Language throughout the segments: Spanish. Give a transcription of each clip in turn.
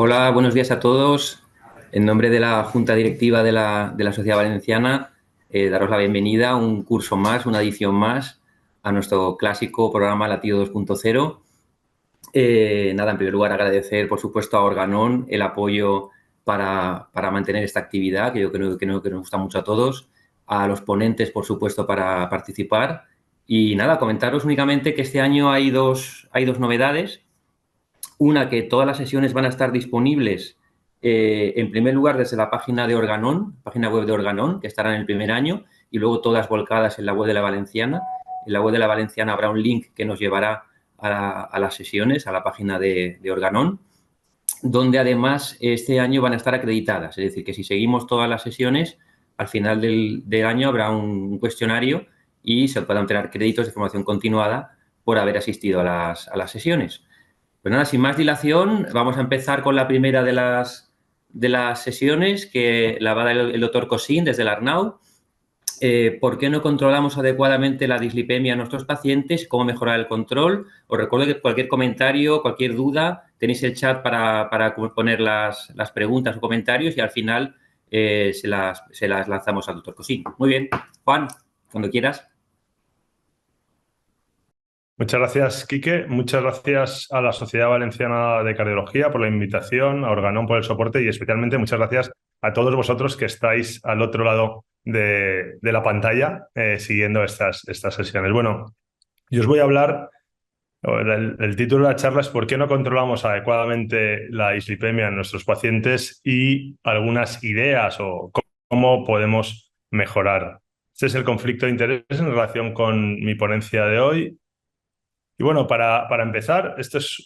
Hola, buenos días a todos. En nombre de la Junta Directiva de la Sociedad Valenciana, daros la bienvenida a un curso más, una edición más, a nuestro clásico programa Latido 2.0. En primer lugar, agradecer, por supuesto, a Organon el apoyo para mantener esta actividad, que yo creo que nos gusta mucho a todos, a los ponentes, por supuesto, para participar. Y comentaros únicamente que este año hay dos novedades. Una, que todas las sesiones van a estar disponibles, en primer lugar, desde la página de Organon, página web de Organon, que estará en el primer año, y luego todas volcadas en la web de la Valenciana. En la web de la Valenciana habrá un link que nos llevará a las sesiones, a la página de Organon, donde además este año van a estar acreditadas. Es decir, que si seguimos todas las sesiones, al final del año habrá un cuestionario y se podrán tener créditos de formación continuada por haber asistido a las sesiones. Pues nada, sin más dilación, vamos a empezar con la primera de las sesiones, que la va a dar el doctor Cosín desde el Arnau. ¿Por qué no controlamos adecuadamente la dislipemia en nuestros pacientes? ¿Cómo mejorar el control? Os recuerdo que cualquier comentario, cualquier duda, tenéis el chat para poner las preguntas o comentarios y al final se las lanzamos al doctor Cosín. Muy bien, Juan, cuando quieras. Muchas gracias, Quique. Muchas gracias a la Sociedad Valenciana de Cardiología por la invitación, a Organon por el soporte y especialmente muchas gracias a todos vosotros que estáis al otro lado de la pantalla siguiendo estas sesiones. Bueno, yo os voy a hablar, el título de la charla es ¿por qué no controlamos adecuadamente la dislipemia en nuestros pacientes? Y algunas ideas o cómo podemos mejorar. Este es el conflicto de interés en relación con mi ponencia de hoy. Y bueno, para empezar, esto es,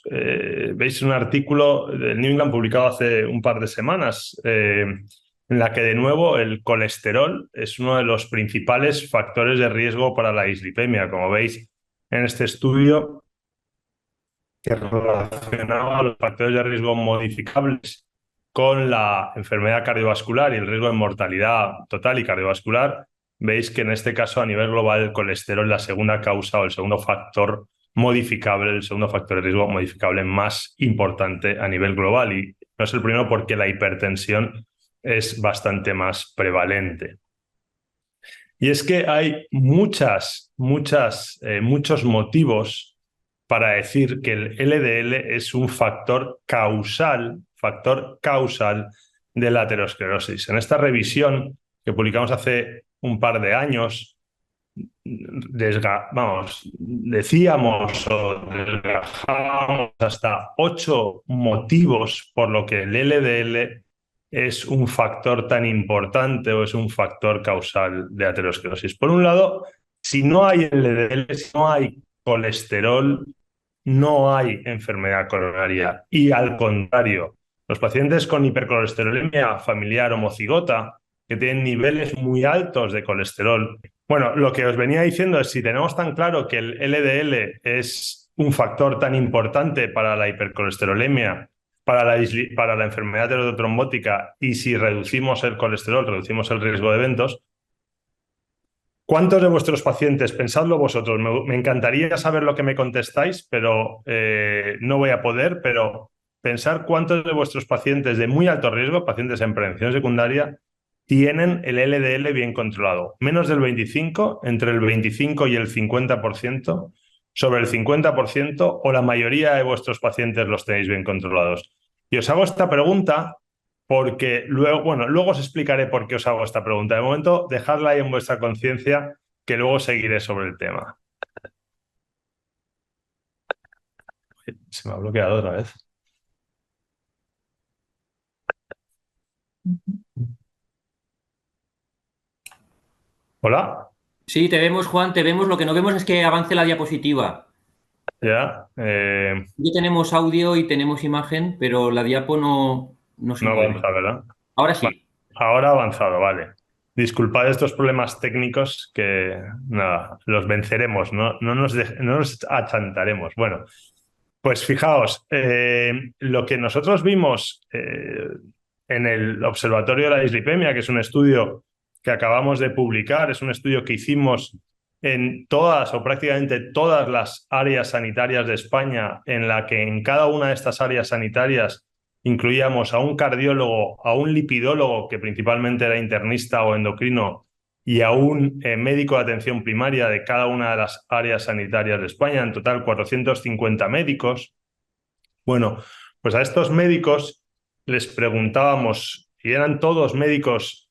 veis un artículo del New England publicado hace un par de semanas, en la que de nuevo el colesterol es uno de los principales factores de riesgo para la dislipemia. Como veis en este estudio, que relacionaba los factores de riesgo modificables con la enfermedad cardiovascular y el riesgo de mortalidad total y cardiovascular, veis que en este caso a nivel global el colesterol es la segunda causa o el segundo factor modificable, el segundo factor de riesgo modificable más importante a nivel global, y no es el primero porque la hipertensión es bastante más prevalente. Y es que hay muchos motivos para decir que el LDL es un factor causal de la aterosclerosis. En esta revisión que publicamos hace un par de años, decíamos o desgajábamos hasta 8 motivos por lo que el LDL es un factor tan importante o es un factor causal de aterosclerosis. Por un lado, si no hay LDL, si no hay colesterol, no hay enfermedad coronaria. Y al contrario, los pacientes con hipercolesterolemia familiar homocigota, que tienen niveles muy altos de colesterol. Bueno, lo que os venía diciendo es, si tenemos tan claro que el LDL es un factor tan importante para la hipercolesterolemia, para la enfermedad aterotrombótica, y si reducimos el colesterol, reducimos el riesgo de eventos, ¿cuántos de vuestros pacientes, pensadlo vosotros, me encantaría saber lo que me contestáis, pero no voy a poder, pero pensar cuántos de vuestros pacientes de muy alto riesgo, pacientes en prevención secundaria, tienen el LDL bien controlado? Menos del 25, entre el 25 y el 50%, sobre el 50%, o la mayoría de vuestros pacientes los tenéis bien controlados. Y os hago esta pregunta porque luego os explicaré por qué os hago esta pregunta. De momento, dejadla ahí en vuestra conciencia, que luego seguiré sobre el tema. Se me ha bloqueado otra vez. ¿Hola? Sí, te vemos, Juan, te vemos. Lo que no vemos es que avance la diapositiva. Ya. Ya tenemos audio y tenemos imagen, pero la diapo no se No mueve. avanza, ¿verdad? Ahora Vale. sí. Ahora ha avanzado, vale. Disculpad estos problemas técnicos que, nada, los venceremos, no nos achantaremos. Bueno, pues fijaos, lo que nosotros vimos en el Observatorio de la Dislipemia, que es un estudio que acabamos de publicar, es un estudio que hicimos en todas o prácticamente todas las áreas sanitarias de España, en la que en cada una de estas áreas sanitarias incluíamos a un cardiólogo, a un lipidólogo, que principalmente era internista o endocrino, y a un médico de atención primaria de cada una de las áreas sanitarias de España, en total 450 médicos. Bueno, pues a estos médicos les preguntábamos, y eran todos médicos,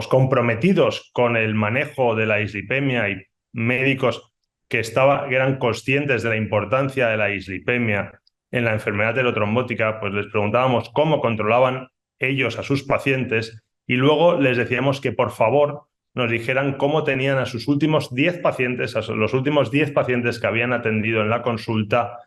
comprometidos con el manejo de la dislipemia y médicos que eran conscientes de la importancia de la dislipemia en la enfermedad heterotrombótica, pues les preguntábamos cómo controlaban ellos a sus pacientes y luego les decíamos que por favor nos dijeran cómo tenían a sus últimos 10 pacientes, a los últimos 10 pacientes que habían atendido en la consulta,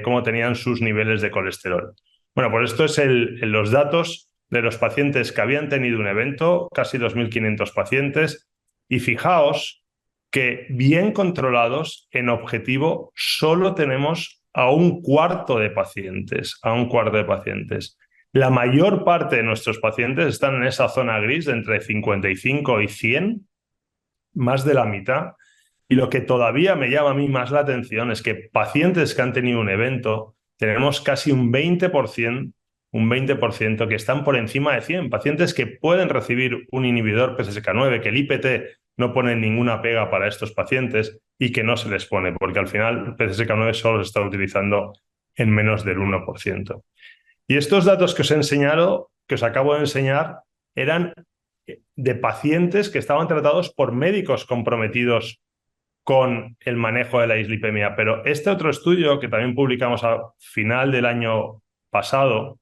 cómo tenían sus niveles de colesterol. Bueno, pues esto es los datos de los pacientes que habían tenido un evento, casi 2.500 pacientes, y fijaos que bien controlados, en objetivo, solo tenemos a un cuarto de pacientes, La mayor parte de nuestros pacientes están en esa zona gris de entre 55 y 100, más de la mitad. Y lo que todavía me llama a mí más la atención es que pacientes que han tenido un evento, tenemos casi un 20% que están por encima de 100. Pacientes que pueden recibir un inhibidor PCSK9, que el IPT no pone ninguna pega para estos pacientes y que no se les pone, porque al final el PCSK9 solo se está utilizando en menos del 1%. Y estos datos que os he enseñado, que os acabo de enseñar, eran de pacientes que estaban tratados por médicos comprometidos con el manejo de la dislipemia. Pero este otro estudio, que también publicamos a final del año pasado,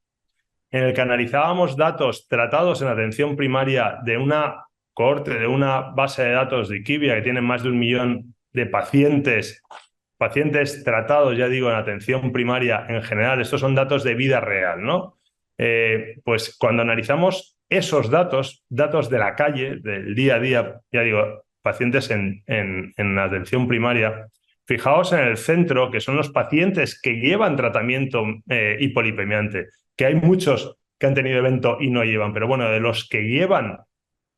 en el que analizábamos datos tratados en atención primaria de una cohorte, de una base de datos de IQVIA que tiene más de 1 millón de pacientes tratados, ya digo, en atención primaria en general. Estos son datos de vida real, ¿no? Pues cuando analizamos esos datos de la calle, del día a día, ya digo, pacientes en atención primaria, fijaos en el centro, que son los pacientes que llevan tratamiento hipolipemiante, que hay muchos que han tenido evento y no llevan, pero bueno, de los que llevan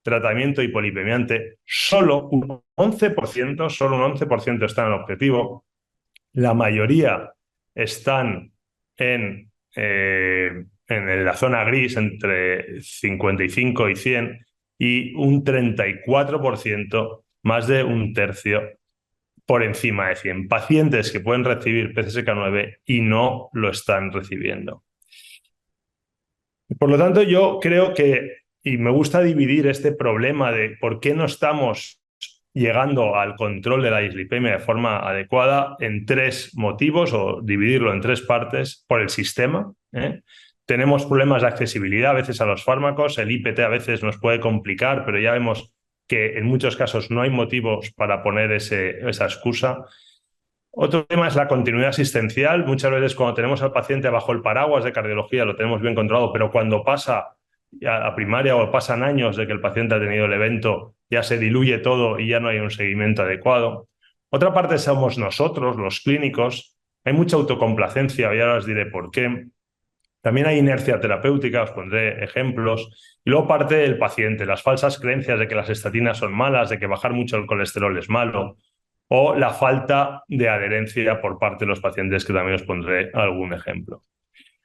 tratamiento hipolipemiante, solo un 11% están en objetivo. La mayoría están en la zona gris, entre 55 y 100, y un 34%, más de un tercio, por encima de 100. Pacientes que pueden recibir PCSK9 y no lo están recibiendo. Por lo tanto, yo creo que, y me gusta dividir este problema de por qué no estamos llegando al control de la dislipemia de forma adecuada, en 3 motivos, o dividirlo en 3 partes, por el sistema. Tenemos problemas de accesibilidad a veces a los fármacos, el IPT a veces nos puede complicar, pero ya vemos que en muchos casos no hay motivos para poner esa excusa. Otro tema es la continuidad asistencial. Muchas veces cuando tenemos al paciente bajo el paraguas de cardiología lo tenemos bien controlado, pero cuando pasa a primaria o pasan años de que el paciente ha tenido el evento, ya se diluye todo y ya no hay un seguimiento adecuado. Otra parte somos nosotros, los clínicos. Hay mucha autocomplacencia y ahora os diré por qué. También hay inercia terapéutica, os pondré ejemplos. Y luego parte del paciente, las falsas creencias de que las estatinas son malas, de que bajar mucho el colesterol es malo, o la falta de adherencia por parte de los pacientes, que también os pondré algún ejemplo.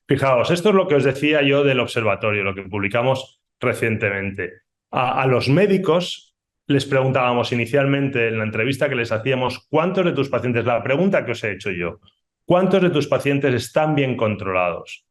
Fijaos, esto es lo que os decía yo del observatorio, lo que publicamos recientemente. A los médicos les preguntábamos inicialmente en la entrevista que les hacíamos, ¿cuántos de tus pacientes? La pregunta que os he hecho yo, ¿cuántos de tus pacientes están bien controlados?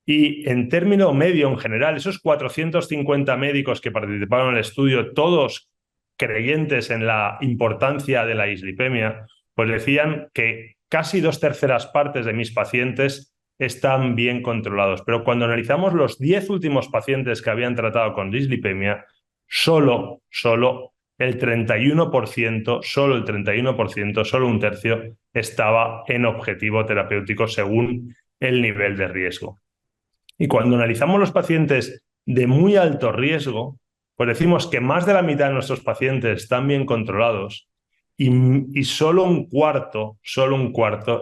Y en término medio, en general, esos 450 médicos que participaron en el estudio, todos creyentes en la importancia de la dislipemia, pues decían que casi 2/3 partes de mis pacientes están bien controlados. Pero cuando analizamos los 10 últimos pacientes que habían tratado con dislipemia, solo el 31%, solo un tercio, estaba en objetivo terapéutico según el nivel de riesgo. Y cuando analizamos los pacientes de muy alto riesgo, pues decimos que más de la mitad de nuestros pacientes están bien controlados y solo un cuarto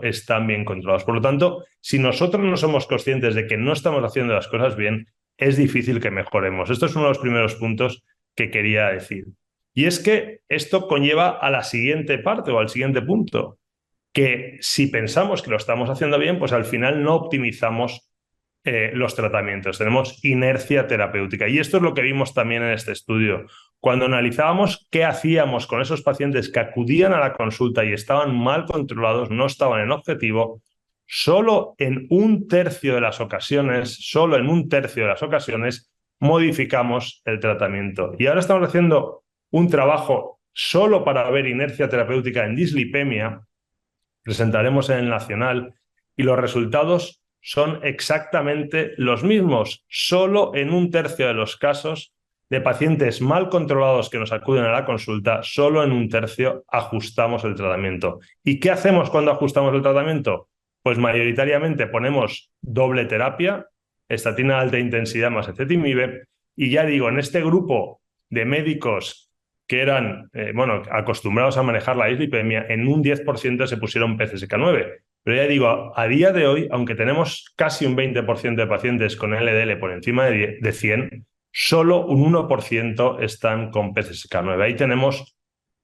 están bien controlados. Por lo tanto, si nosotros no somos conscientes de que no estamos haciendo las cosas bien, es difícil que mejoremos. Esto es uno de los primeros puntos que quería decir. Y es que esto conlleva a la siguiente parte o al siguiente punto, que si pensamos que lo estamos haciendo bien, pues al final no optimizamos los tratamientos, tenemos inercia terapéutica. Y esto es lo que vimos también en este estudio. Cuando analizábamos qué hacíamos con esos pacientes que acudían a la consulta y estaban mal controlados, no estaban en objetivo, solo en un tercio de las ocasiones, modificamos el tratamiento. Y ahora estamos haciendo un trabajo solo para ver inercia terapéutica en dislipemia, presentaremos en el Nacional, y los resultados son exactamente los mismos. Solo en un tercio de los casos de pacientes mal controlados que nos acuden a la consulta, solo en un tercio ajustamos el tratamiento. ¿Y qué hacemos cuando ajustamos el tratamiento? Pues mayoritariamente ponemos doble terapia, estatina de alta intensidad más ezetimibe, y ya digo, en este grupo de médicos que eran acostumbrados a manejar la dislipemia, en un 10% se pusieron PCSK9. Pero ya digo, a día de hoy, aunque tenemos casi un 20% de pacientes con LDL por encima de 100, solo un 1% están con PCSK9. Ahí tenemos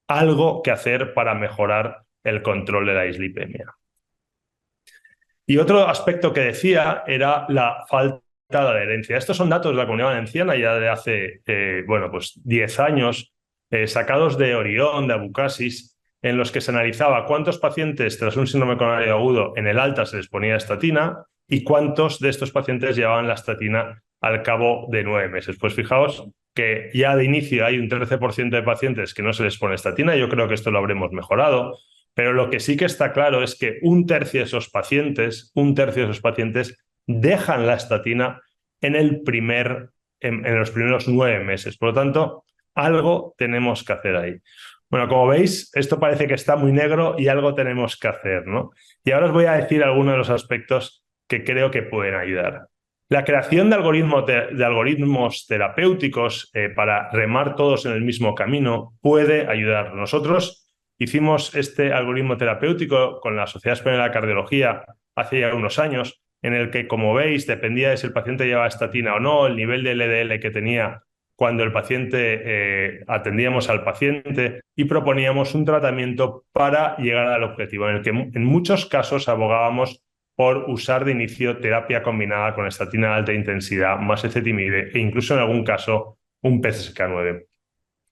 algo que hacer para mejorar el control de la dislipemia. Y otro aspecto que decía era la falta de adherencia. Estos son datos de la Comunidad Valenciana ya de hace 10 años, sacados de Orión, de Abucasis, en los que se analizaba cuántos pacientes tras un síndrome coronario agudo en el alta se les ponía estatina y cuántos de estos pacientes llevaban la estatina al cabo de 9 meses. Pues fijaos que ya de inicio hay un 13% de pacientes que no se les pone estatina. Yo creo que esto lo habremos mejorado, pero lo que sí que está claro es que un tercio de esos pacientes dejan la estatina en los primeros 9 meses. Por lo tanto, algo tenemos que hacer ahí. Bueno, como veis, esto parece que está muy negro y algo tenemos que hacer, ¿no? Y ahora os voy a decir algunos de los aspectos que creo que pueden ayudar. La creación de algoritmos terapéuticos para remar todos en el mismo camino puede ayudar. Nosotros hicimos este algoritmo terapéutico con la Sociedad Española de Cardiología hace ya unos años, en el que, como veis, dependía de si el paciente llevaba estatina o no, el nivel de LDL que tenía cuando el paciente atendíamos al paciente, y proponíamos un tratamiento para llegar al objetivo, en el que en muchos casos abogábamos por usar de inicio terapia combinada con estatina de alta intensidad más ezetimibe e incluso en algún caso un PCSK9.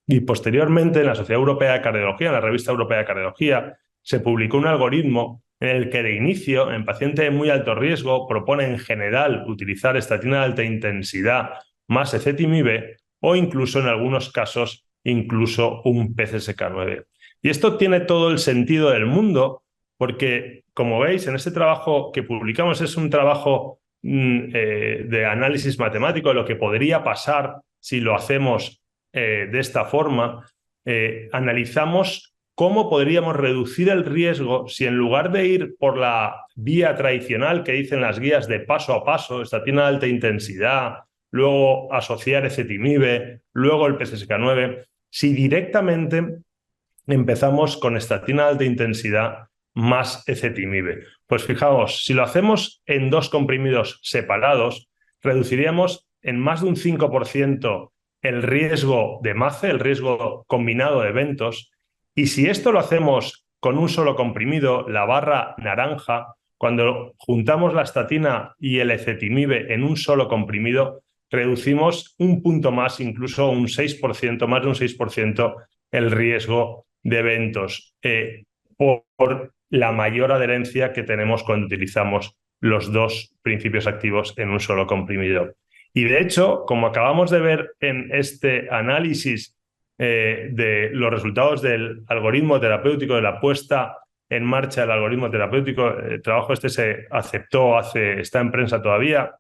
Y posteriormente en la Sociedad Europea de Cardiología, en la Revista Europea de Cardiología, se publicó un algoritmo en el que de inicio, en paciente de muy alto riesgo, propone en general utilizar estatina de alta intensidad más ezetimibe o incluso en algunos casos incluso un PCSK9. Y esto tiene todo el sentido del mundo porque, como veis, en este trabajo que publicamos es un trabajo de análisis matemático de lo que podría pasar si lo hacemos de esta forma. Analizamos cómo podríamos reducir el riesgo si en lugar de ir por la vía tradicional que dicen las guías de paso a paso, estatina de alta intensidad, luego asociar ezetimibe, luego el PCSK9, si directamente empezamos con estatina de alta intensidad más ezetimibe. Pues fijaos, si lo hacemos en 2 comprimidos separados, reduciríamos en más de un 5% el riesgo de MACE, el riesgo combinado de eventos. Y si esto lo hacemos con un solo comprimido, la barra naranja, cuando juntamos la estatina y el ezetimibe en un solo comprimido, reducimos un punto más, incluso un 6%, más de un 6%, el riesgo de eventos por la mayor adherencia que tenemos cuando utilizamos los 2 principios activos en un solo comprimido. Y de hecho, como acabamos de ver en este análisis de los resultados del algoritmo terapéutico, de la puesta en marcha del algoritmo terapéutico, el trabajo este se aceptó está en prensa todavía,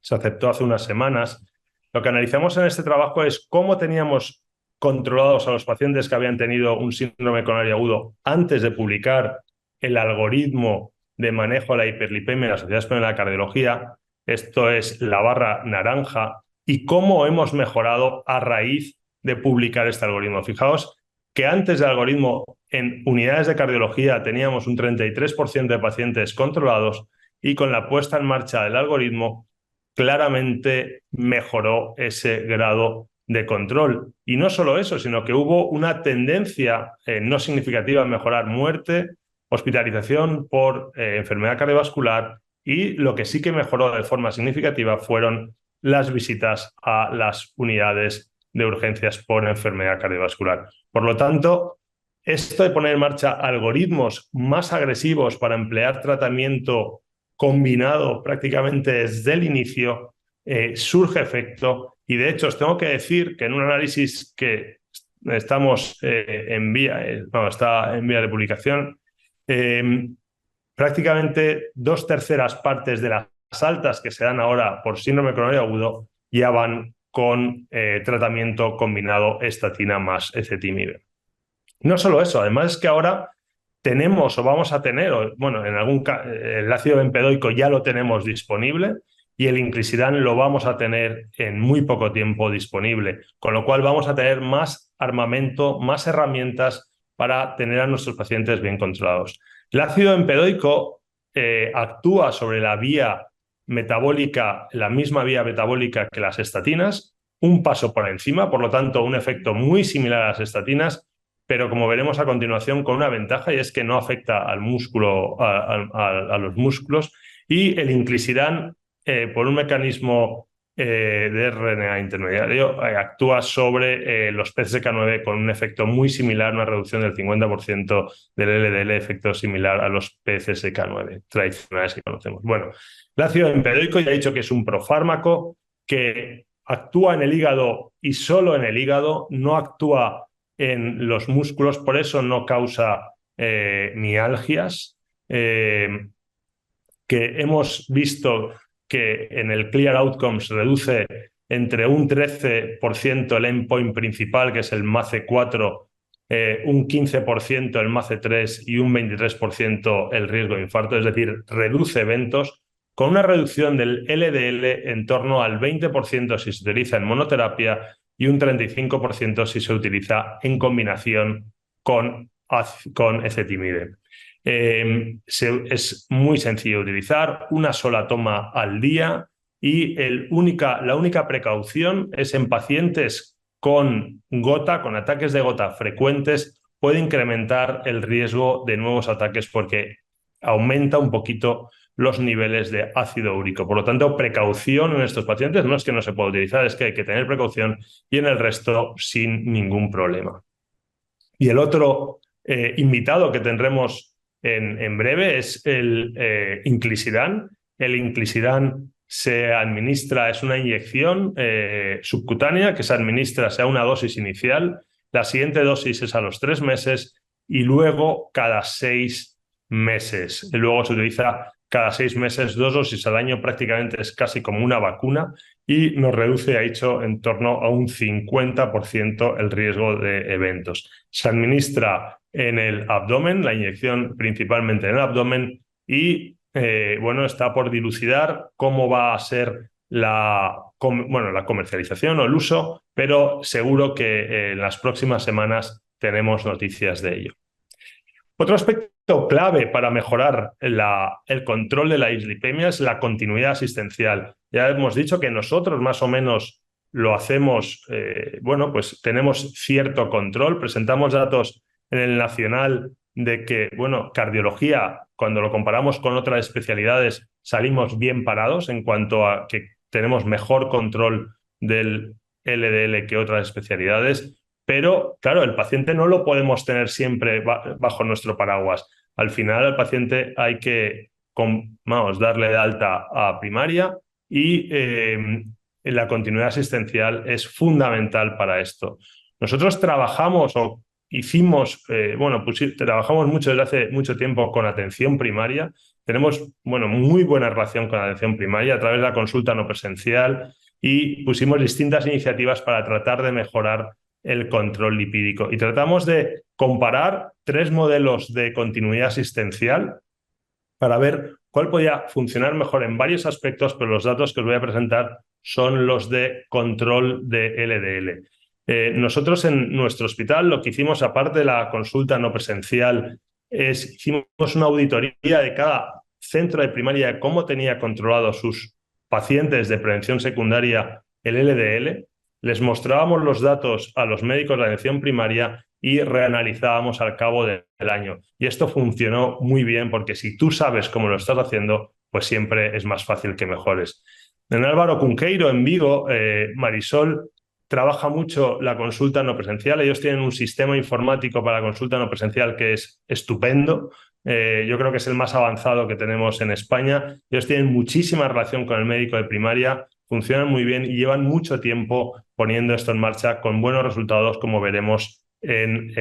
se aceptó hace unas semanas. Lo que analizamos en este trabajo es cómo teníamos controlados a los pacientes que habían tenido un síndrome coronario agudo antes de publicar el algoritmo de manejo de la hiperlipemia en la Sociedad Española de Cardiología. Esto es la barra naranja, y cómo hemos mejorado a raíz de publicar este algoritmo. Fijaos que antes del algoritmo en unidades de cardiología teníamos un 33% de pacientes controlados, y con la puesta en marcha del algoritmo claramente mejoró ese grado de control. Y no solo eso, sino que hubo una tendencia no significativa a mejorar muerte, hospitalización por enfermedad cardiovascular y lo que sí que mejoró de forma significativa fueron las visitas a las unidades de urgencias por enfermedad cardiovascular. Por lo tanto, esto de poner en marcha algoritmos más agresivos para emplear tratamiento combinado prácticamente desde el inicio, surge efecto. Y de hecho, os tengo que decir que en un análisis que estamos está en vía de publicación, prácticamente 2/3 partes de las altas que se dan ahora por síndrome coronario agudo ya van con tratamiento combinado estatina más ezetimibe. No solo eso, además es que ahora tenemos o vamos a tener, bueno, el ácido bempedoico ya lo tenemos disponible y el inclisiran lo vamos a tener en muy poco tiempo disponible, con lo cual vamos a tener más armamento, más herramientas para tener a nuestros pacientes bien controlados. El ácido bempedoico actúa sobre la vía metabólica, la misma vía metabólica que las estatinas, un paso por encima, por lo tanto, un efecto muy similar a las estatinas, pero como veremos a continuación con una ventaja, y es que no afecta al músculo, a los músculos, y el inclisiran, por un mecanismo de RNA intermediario, actúa sobre los PCSK9 con un efecto muy similar, una reducción del 50% del LDL, efecto similar a los PCSK9 tradicionales que conocemos. Bueno, el ácido bempedoico ya he dicho que es un profármaco que actúa en el hígado y solo en el hígado, no actúa en los músculos, por eso no causa mialgias, que hemos visto que en el Clear Outcomes reduce entre un 13% el endpoint principal, que es el MACE4, un 15% el MACE3 y un 23% el riesgo de infarto, es decir, reduce eventos con una reducción del LDL en torno al 20% si se utiliza en monoterapia y un 35% si se utiliza en combinación con ezetimibe. Es muy sencillo de utilizar, una sola toma al día y la única precaución es en pacientes con gota, con ataques de gota frecuentes, puede incrementar el riesgo de nuevos ataques porque aumenta un poquito los niveles de ácido úrico. Por lo tanto, precaución en estos pacientes, no es que no se pueda utilizar, es que hay que tener precaución y en el resto sin ningún problema. Y el otro invitado que tendremos en breve es el inclisiran. El inclisiran se administra, es una inyección subcutánea que se administra sea una dosis inicial, la siguiente dosis es a los 3 meses y luego cada 6 meses. Luego se utiliza cada 6 meses 2 dosis al año, prácticamente es casi como una vacuna y nos reduce, ha dicho, en torno a un 50% el riesgo de eventos. Se administra en el abdomen, la inyección principalmente en el abdomen y bueno, está por dilucidar cómo va a ser la comercialización o el uso, pero seguro que en las próximas semanas tenemos noticias de ello. Otro aspecto clave para mejorar el control de la dislipemia es la continuidad asistencial. Ya hemos dicho que nosotros más o menos lo hacemos, bueno, pues tenemos cierto control, presentamos datos en el nacional de que, bueno, cardiología, cuando lo comparamos con otras especialidades, salimos bien parados en cuanto a que tenemos mejor control del LDL que otras especialidades. Pero, claro, el paciente no lo podemos tener siempre bajo nuestro paraguas. Al final, al paciente hay que, darle de alta a primaria y la continuidad asistencial es fundamental para esto. Nosotros trabajamos o hicimos, trabajamos mucho desde hace mucho tiempo con atención primaria. Tenemos, muy buena relación con la atención primaria a través de la consulta no presencial y pusimos distintas iniciativas para tratar de mejorar el control lipídico. Y tratamos de comparar 3 modelos de continuidad asistencial para ver cuál podía funcionar mejor en varios aspectos, pero los datos que os voy a presentar son los de control de LDL. Nosotros en nuestro hospital lo que hicimos, aparte de la consulta no presencial, hicimos una auditoría de cada centro de primaria de cómo tenía controlado sus pacientes de prevención secundaria el LDL les mostrábamos los datos a los médicos de atención primaria y reanalizábamos al cabo del año. Y esto funcionó muy bien porque si tú sabes cómo lo estás haciendo, pues siempre es más fácil que mejores. En Álvaro Cunqueiro, en Vigo, Marisol trabaja mucho la consulta no presencial. Ellos tienen un sistema informático para la consulta no presencial que es estupendo. Yo creo que es el más avanzado que tenemos en España. Ellos tienen muchísima relación con el médico de primaria, funcionan muy bien y llevan mucho tiempo poniendo esto en marcha con buenos resultados, como veremos en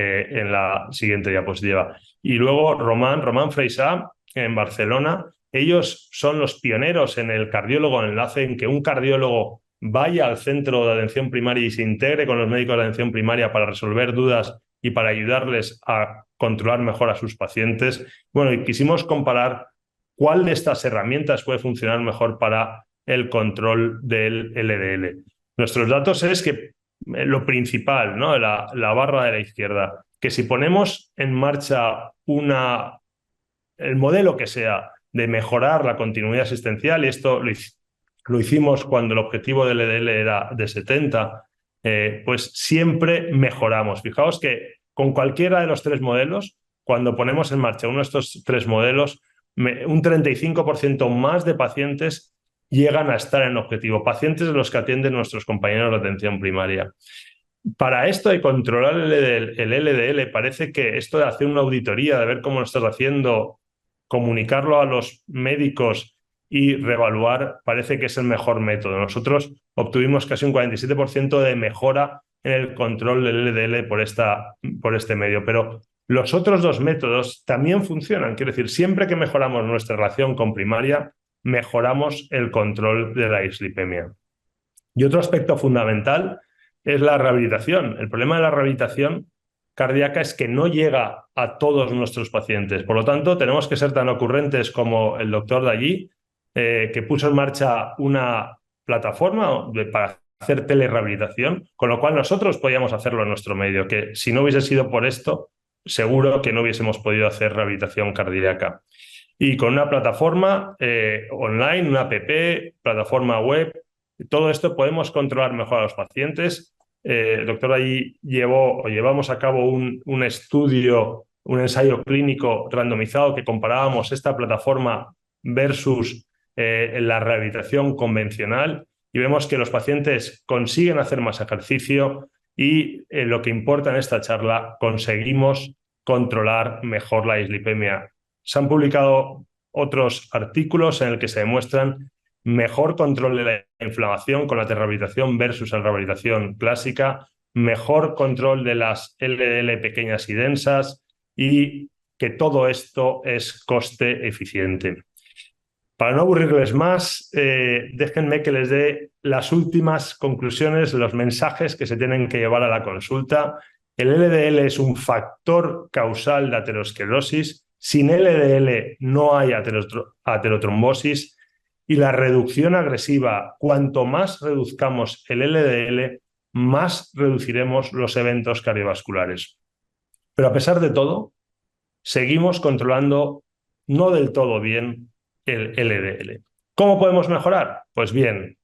la siguiente diapositiva. Y luego Román Freisà, en Barcelona. Ellos son los pioneros en el cardiólogo enlace, en que un cardiólogo vaya al centro de atención primaria y se integre con los médicos de atención primaria para resolver dudas y para ayudarles a controlar mejor a sus pacientes. Bueno, y quisimos comparar cuál de estas herramientas puede funcionar mejor para el control del LDL. Nuestros datos es que lo principal, ¿no? La barra de la izquierda, que si ponemos en marcha el modelo que sea de mejorar la continuidad asistencial, y esto lo hicimos cuando el objetivo del LDL era de 70, pues siempre mejoramos. Fijaos que con cualquiera de los tres modelos, cuando ponemos en marcha uno de estos tres modelos, un 35% más de pacientes llegan a estar en objetivo, pacientes de los que atienden nuestros compañeros de atención primaria. Para esto de controlar el LDL, parece que esto de hacer una auditoría, de ver cómo lo estás haciendo, comunicarlo a los médicos y reevaluar, parece que es el mejor método. Nosotros obtuvimos casi un 47% de mejora en el control del LDL por este medio, pero los otros dos métodos también funcionan. Quiero decir, siempre que mejoramos nuestra relación con primaria, mejoramos el control de la dislipemia. Y otro aspecto fundamental es la rehabilitación. El problema de la rehabilitación cardíaca es que no llega a todos nuestros pacientes. Por lo tanto, tenemos que ser tan ocurrentes como el doctor de allí, que puso en marcha una plataforma para hacer telerehabilitación, con lo cual nosotros podíamos hacerlo en nuestro medio, que si no hubiese sido por esto, seguro que no hubiésemos podido hacer rehabilitación cardíaca. Y con una plataforma online, una app, plataforma web, todo esto podemos controlar mejor a los pacientes. El doctor allí llevamos a cabo un estudio, un ensayo clínico randomizado que comparábamos esta plataforma versus la rehabilitación convencional y vemos que los pacientes consiguen hacer más ejercicio y lo que importa en esta charla, conseguimos controlar mejor la dislipemia. Se han publicado otros artículos en el que se demuestran mejor control de la inflamación con la rehabilitación versus la rehabilitación clásica, mejor control de las LDL pequeñas y densas y que todo esto es coste eficiente. Para no aburrirles más, déjenme que les dé las últimas conclusiones, los mensajes que se tienen que llevar a la consulta. El LDL es un factor causal de aterosclerosis. Sin LDL no hay aterotrombosis. Y la reducción agresiva, cuanto más reduzcamos el LDL, más reduciremos los eventos cardiovasculares. Pero a pesar de todo, seguimos controlando no del todo bien el LDL. ¿Cómo podemos mejorar? Pues bien,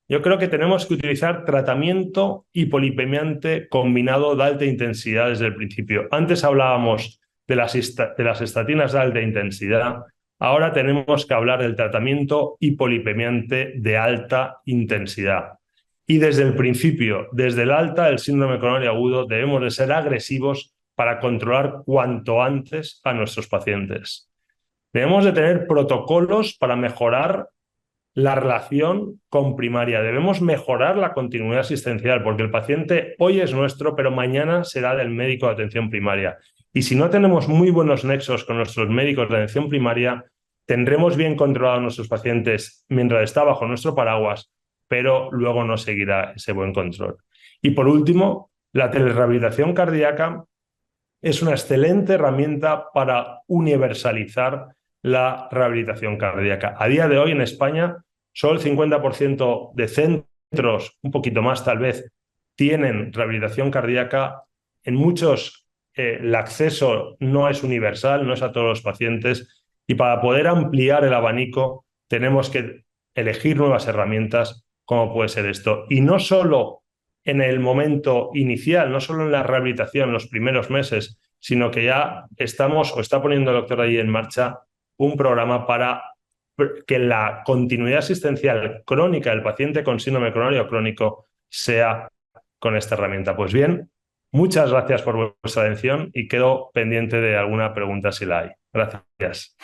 yo creo que tenemos que utilizar tratamiento hipolipemiante combinado de alta intensidad desde el principio. Antes hablábamos de las estatinas de alta intensidad. Ahora tenemos que hablar del tratamiento hipolipemiante de alta intensidad. Y desde el principio, desde el alta del síndrome coronario agudo, debemos de ser agresivos para controlar cuanto antes a nuestros pacientes. Debemos de tener protocolos para mejorar la relación con primaria. Debemos mejorar la continuidad asistencial porque el paciente hoy es nuestro, pero mañana será del médico de atención primaria. Y si no tenemos muy buenos nexos con nuestros médicos de atención primaria, tendremos bien controlados a nuestros pacientes mientras está bajo nuestro paraguas, pero luego no seguirá ese buen control. Y por último, la telerehabilitación cardíaca es una excelente herramienta para universalizar la rehabilitación cardíaca. A día de hoy en España, solo el 50% de centros, un poquito más tal vez, tienen rehabilitación cardíaca. En muchos el acceso no es universal, no es a todos los pacientes, y para poder ampliar el abanico tenemos que elegir nuevas herramientas como puede ser esto. Y no solo en el momento inicial, no solo en la rehabilitación, los primeros meses, sino que ya estamos o está poniendo el doctor ahí en marcha un programa para que la continuidad asistencial crónica del paciente con síndrome coronario crónico sea con esta herramienta. Pues bien, muchas gracias por vuestra atención y quedo pendiente de alguna pregunta si la hay. Gracias.